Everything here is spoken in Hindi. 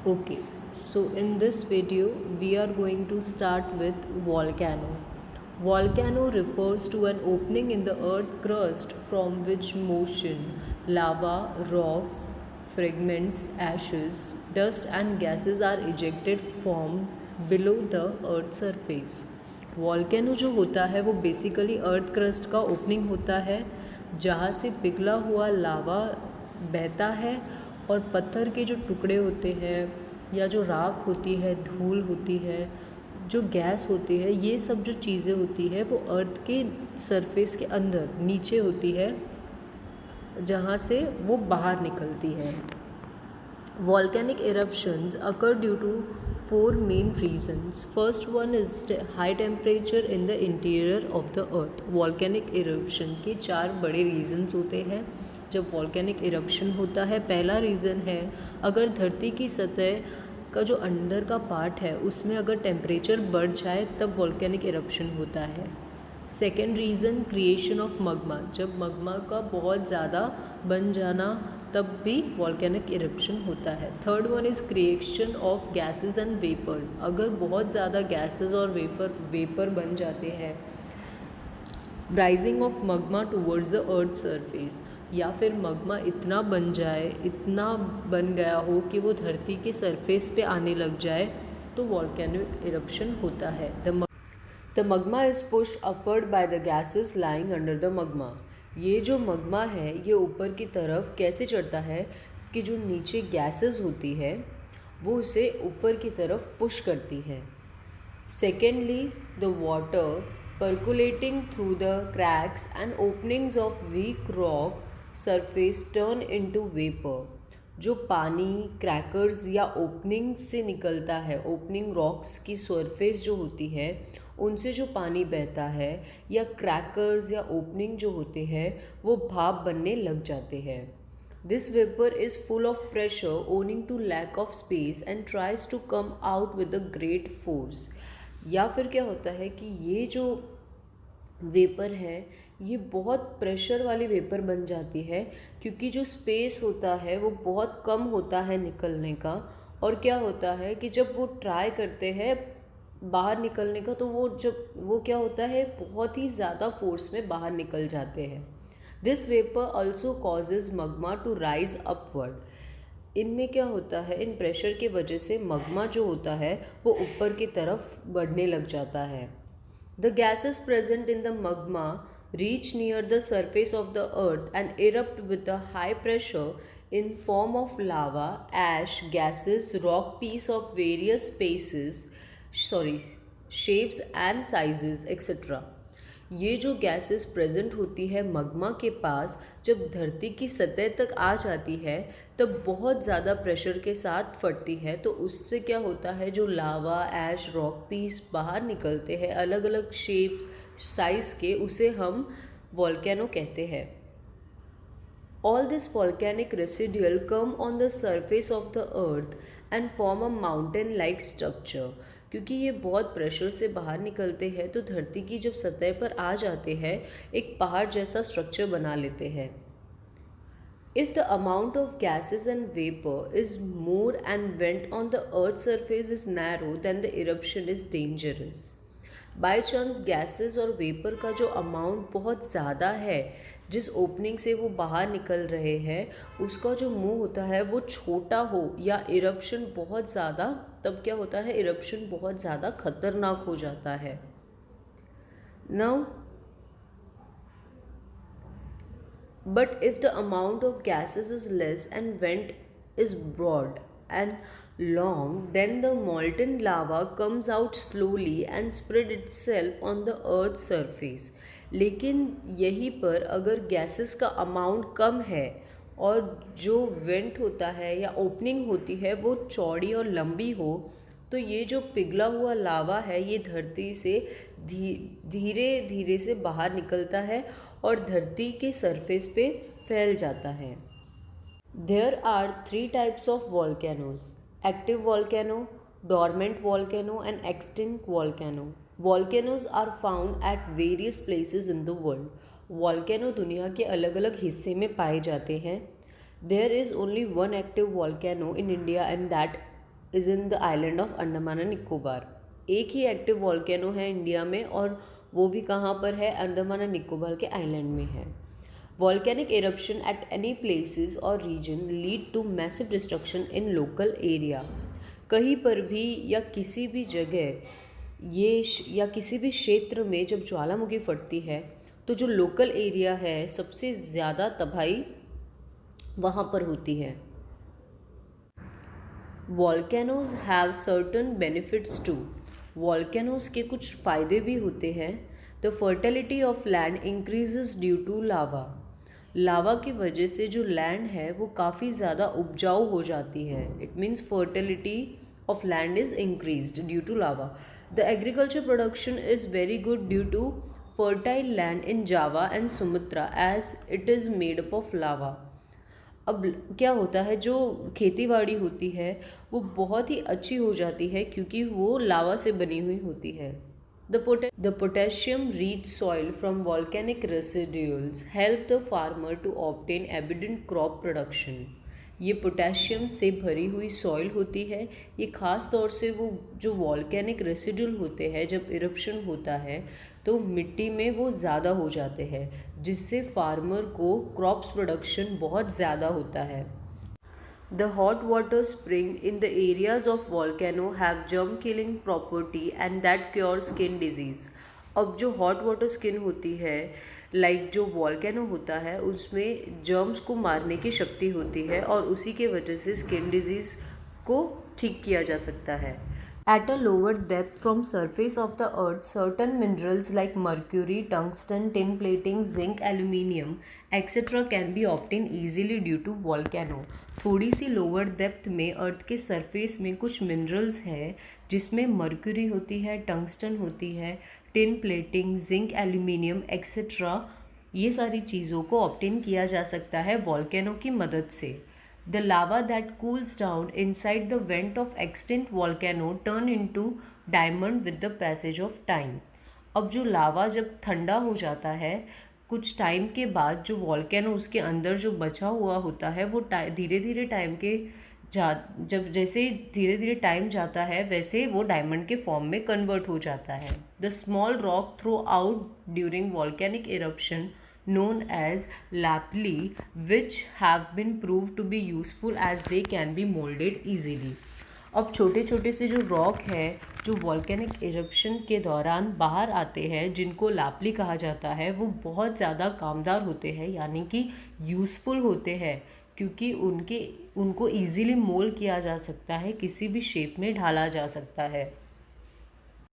Okay, so in this video we are going to start with volcano. Volcano refers to an opening in the earth crust from which motion, lava, rocks, fragments, ashes, dust and gases are ejected from below the earth surface. Volcano जो होता है वो बेसिकली अर्थ क्रस्ट का ओपनिंग होता है जहाँ से पिघला हुआ लावा बहता है और पत्थर के जो टुकड़े होते हैं या जो राख होती है, धूल होती है, जो गैस होती है, ये सब जो चीज़ें होती है वो अर्थ के सरफेस के अंदर नीचे होती है जहाँ से वो बाहर निकलती है. Volcanic eruptions occur due to four main reasons. First one is high temperature in the interior of the earth. Volcanic eruption के चार बड़े reasons होते हैं जब volcanic eruption होता है. पहला reason है अगर धरती की सतह का जो अंदर का पार्ट है उसमें अगर टेम्परेचर बढ़ जाए तब volcanic eruption होता है. Second reason creation of Magma, जब मग्मा का बहुत ज़्यादा बन जाना तब भी वॉल्केनिक इरप्शन होता है. Third one is creation of gases and vapours, अगर बहुत ज़्यादा गैसेस और वेपर बन जाते हैं. Rising of magma towards the earth surface, या फिर मग्मा इतना बन जाए, इतना बन गया हो कि वो धरती के सरफेस पे आने लग जाए तो वॉल्केनिक इरप्शन होता है. The magma is pushed upward by the gases lying under the magma. ये जो मगमा है ये ऊपर की तरफ कैसे चढ़ता है कि जो नीचे गैसेस होती है वो उसे ऊपर की तरफ पुश करती है. Secondly the water percolating through the cracks and openings of weak rock surface turn into vapor. जो पानी क्रैकर्स या ओपनिंग से निकलता है, ओपनिंग रॉक्स की सरफेस जो होती है उनसे जो पानी बहता है या क्रैकर्स या ओपनिंग जो होते हैं वो भाप बनने लग जाते हैं. This vapour is full of pressure owing to lack of space and tries to come out with a great force. या फिर क्या होता है कि ये जो वेपर है ये बहुत प्रेशर वाली वेपर बन जाती है क्योंकि जो स्पेस होता है वो बहुत कम होता है निकलने का. और क्या होता है कि जब वो ट्राई करते हैं बाहर निकलने का तो वो क्या होता है बहुत ही ज़्यादा फोर्स में बाहर निकल जाते हैं. This vapour also causes magma to rise upward. इनमें क्या होता है, इन प्रेशर के वजह से मग्मा जो होता है वो ऊपर की तरफ बढ़ने लग जाता है. The gases present in the magma reach near the surface of the earth and erupt with a high pressure in form of lava, ash, gases, rock piece of various shapes and sizes etc. ये जो गैसेस प्रेजेंट होती है मग्मा के पास जब धरती की सतह तक आ जाती है तब बहुत ज़्यादा प्रेशर के साथ फटती है. तो उससे क्या होता है, जो लावा, ऐश, रॉक पीस बाहर निकलते हैं अलग अलग शेप्स साइज़ के, उसे हम वॉल्केनो कहते हैं. All this volcanic residual come on the surface of the earth and form a mountain like structure. क्योंकि ये बहुत प्रेशर से बाहर निकलते हैं तो धरती की जब सतह पर आ जाते हैं एक पहाड़ जैसा स्ट्रक्चर बना लेते हैं. If the amount of gases and vapor is more and vent on the earth's surface is narrow, then the eruption is dangerous. By chance gases और वेपर का जो अमाउंट बहुत ज़्यादा है, जिस ओपनिंग से वो बाहर निकल रहे हैं उसका जो मुंह होता है वो छोटा हो या इरप्शन बहुत ज़्यादा, तब क्या होता है, इरप्शन बहुत ज़्यादा खतरनाक हो जाता है. Now but if the amount of gases is less and vent is broad and long, then the molten lava comes out slowly and spread itself on the earth's surface. लेकिन यहीं पर अगर गैसेस का अमाउंट कम है और जो वेंट होता है या ओपनिंग होती है वो चौड़ी और लंबी हो तो ये जो पिघला हुआ लावा है ये धरती से धीरे धीरे से बाहर निकलता है और धरती के सरफेस पे फैल जाता है. There are 3 types of volcanoes: active volcano, dormant volcano and extinct volcano. Volcanoes are found at various places in the world. Volcano दुनिया के अलग अलग हिस्से में पाए जाते हैं. There is only one active volcano in India and that is in the island of Andaman and Nicobar. एक ही एक्टिव वॉल्केनो है इंडिया में, और वो भी कहाँ पर है, अंडमान एंड निकोबार के आइलैंड में है। Volcanic eruption at any places और region lead to massive destruction in local area. कहीं पर भी या किसी भी जगह या किसी भी क्षेत्र में जब ज्वालामुखी फटती है तो जो लोकल एरिया है सबसे ज़्यादा तबाही वहाँ पर होती है। Volcanoes have certain benefits too. Volcanoes के कुछ फ़ायदे भी होते हैं। The fertility of land increases due to lava. Lava की वजह से जो लैंड है वो काफ़ी ज़्यादा उपजाऊ हो जाती है। It means fertility of land is increased due to lava. The agriculture production is very good due to fertile land in Java and Sumatra as it is made up of lava. अब क्या होता है, जो खेतीबाड़ी होती है वो बहुत ही अच्छी हो जाती है क्योंकि वो लावा से बनी हुई होती है। The potassium rich soil from volcanic residuals help the farmer to obtain abundant crop production। ये पोटेशियम से भरी हुई सॉइल होती है। ये ख़ास तौर से वो जो वॉल्केनिक रेसिडुअल होते हैं, जब इरप्शन होता है तो मिट्टी में वो ज़्यादा हो जाते हैं, जिससे फार्मर को क्रॉप्स प्रोडक्शन बहुत ज़्यादा होता है। The hot water spring in the areas of volcano have germ killing property and that cures skin disease। अब जो hot water skin होती है, जो वॉल्केनो होता है, उसमें जर्म्स को मारने की शक्ति होती है और उसी के वजह से स्किन डिजीज़ को ठीक किया जा सकता है। At a lower depth from surface of the earth, certain minerals like mercury, tungsten, tin plating, zinc, aluminium, etc. can be obtained easily due to volcano। थोड़ी सी लोअर डेप्थ में अर्थ के सरफेस में कुछ मिनरल्स है जिसमें मर्क्यूरी होती है, टंगस्टन होती है, tin plating, zinc, aluminium etcetera, ये सारी चीज़ों को ऑब्टेन किया जा सकता है वॉल्केनो की मदद से। The lava that cools down inside the vent of extinct volcano turn into diamond with the passage of time। अब जो लावा जब ठंडा हो जाता है, कुछ टाइम के बाद जो वॉल्केनो उसके अंदर जो बचा हुआ होता है वो धीरे धीरे जैसे धीरे धीरे टाइम जाता है वैसे वो डायमंड के फॉर्म में कन्वर्ट हो जाता है। The small rock throw out during volcanic eruption known as lapilli which have been proved to be useful as they can be molded easily। अब छोटे छोटे से जो रॉक है जो वॉल्केनिक इरप्शन के दौरान बाहर आते हैं, जिनको लापली कहा जाता है, वो बहुत ज़्यादा कामदार होते हैं, यानी कि यूज़फुल होते हैं, क्योंकि उनको ईज़िली मोल्ड किया जा सकता है, किसी भी शेप में ढाला जा सकता है।